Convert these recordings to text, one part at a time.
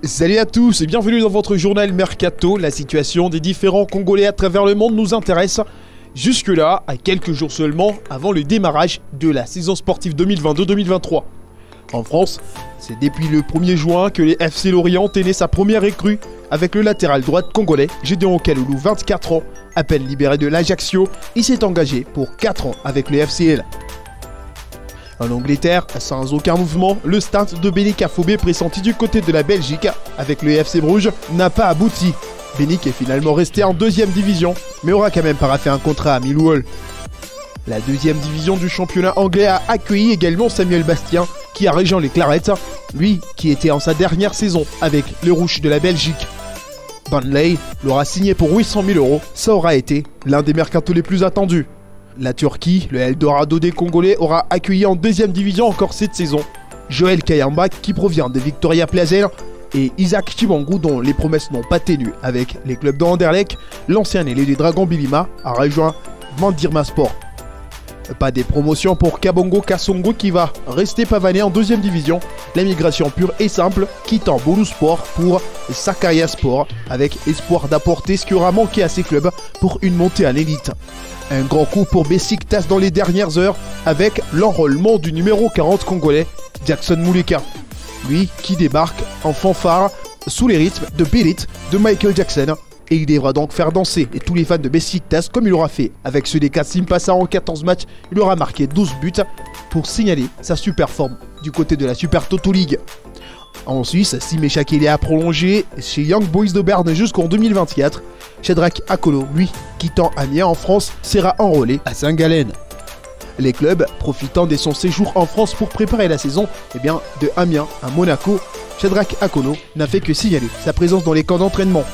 Salut à tous et bienvenue dans votre journal Mercato. La situation des différents Congolais à travers le monde nous intéresse. Jusque-là, à quelques jours seulement avant le démarrage de la saison sportive 2022-2023. En France, c'est depuis le 1er juin que les FC Lorient tenaient sa première recrue avec le latéral droite congolais Gédéon Kaloulou, 24 ans, à peine libéré de l'Ajaccio. Il s'est engagé pour 4 ans avec le FCL. En Angleterre, sans aucun mouvement, le stade de Bénik Afobé pressenti du côté de la Belgique avec le FC Bruges n'a pas abouti. Bénik est finalement resté en deuxième division, mais aura quand même paraffé un contrat à Millwall. La deuxième division du championnat anglais a accueilli également Samuel Bastien, qui a rejoint les Clarets, lui qui était en sa dernière saison avec les Rouges de la Belgique. Burnley l'aura signé pour 800 000 €, ça aura été l'un des mercatos les plus attendus. La Turquie, le Eldorado des Congolais, aura accueilli en deuxième division encore cette saison Joël Kayamba qui provient de Victoria Plazel et Isaac Chibangou dont les promesses n'ont pas tenu avec les clubs de Anderlecht. L'ancien ailier des Dragons Bilima a rejoint Mandirma Sport. Pas des promotions pour Kabongo Kasongo qui va rester pavané en deuxième division. La migration pure et simple quittant Bolu Sport pour Sakarya Sport avec espoir d'apporter ce qui aura manqué à ces clubs pour une montée à l'élite. Un grand coup pour Besiktas dans les dernières heures avec l'enrôlement du numéro 40 congolais Jackson Muleka. Lui qui débarque en fanfare sous les rythmes de Beat It de Michael Jackson. Et il devra donc faire danser tous les fans de Besiktas comme il l'aura fait avec ceux des Kassim Passa en 14 matchs. Il aura marqué 12 buts pour signaler sa super forme du côté de la Super Toto League. En Suisse, Simé Chakele a prolongé chez Young Boys de Berne jusqu'en 2024. Shedrack Akolo, lui, quittant Amiens en France, sera enrôlé à Saint-Gallen. Les clubs, profitant de son séjour en France pour préparer la saison, de Amiens à Monaco, Shedrack Akolo n'a fait que signaler sa présence dans les camps d'entraînement.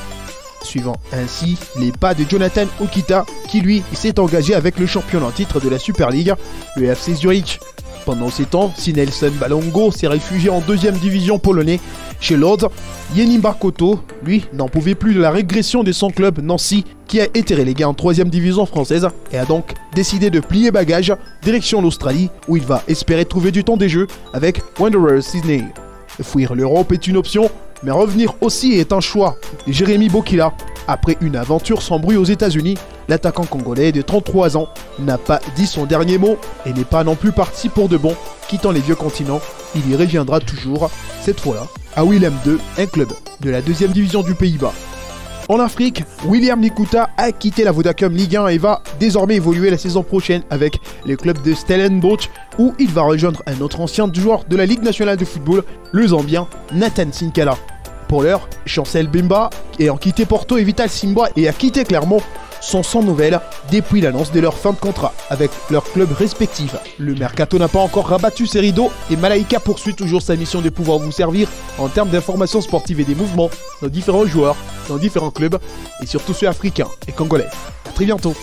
Suivant ainsi les pas de Jonathan Okita, qui lui s'est engagé avec le champion en titre de la Super League, le FC Zurich. Pendant ces temps, si Nelson Balongo s'est réfugié en deuxième division polonais chez Lodz, Yeni Barkoto, lui, n'en pouvait plus de la régression de son club Nancy, qui a été relégué en troisième division française et a donc décidé de plier bagages direction l'Australie, où il va espérer trouver du temps des jeux avec Wanderers Sydney. Fuir l'Europe est une option, mais revenir aussi est un choix. Jérémy Bokila, après une aventure sans bruit aux États-Unis, l'attaquant congolais de 33 ans n'a pas dit son dernier mot et n'est pas non plus parti pour de bon. Quittant les vieux continents, il y reviendra toujours, cette fois-là, à Willem II, un club de la deuxième division du Pays-Bas. En Afrique, William Likuta a quitté la Vodacom Ligue 1 et va désormais évoluer la saison prochaine avec les clubs de Stellenbosch où il va rejoindre un autre ancien joueur de la Ligue nationale de football, le Zambien Nathan Sinkala. Pour l'heure, Chancel Bemba, ayant quitté Porto et Vital Simba et a quitté Clermont, sont sans nouvelles depuis l'annonce de leur fin de contrat avec leurs clubs respectifs. Le Mercato n'a pas encore rabattu ses rideaux et Malaika poursuit toujours sa mission de pouvoir vous servir en termes d'informations sportives et des mouvements dans différents joueurs, dans différents clubs et surtout ceux africains et congolais. A très bientôt.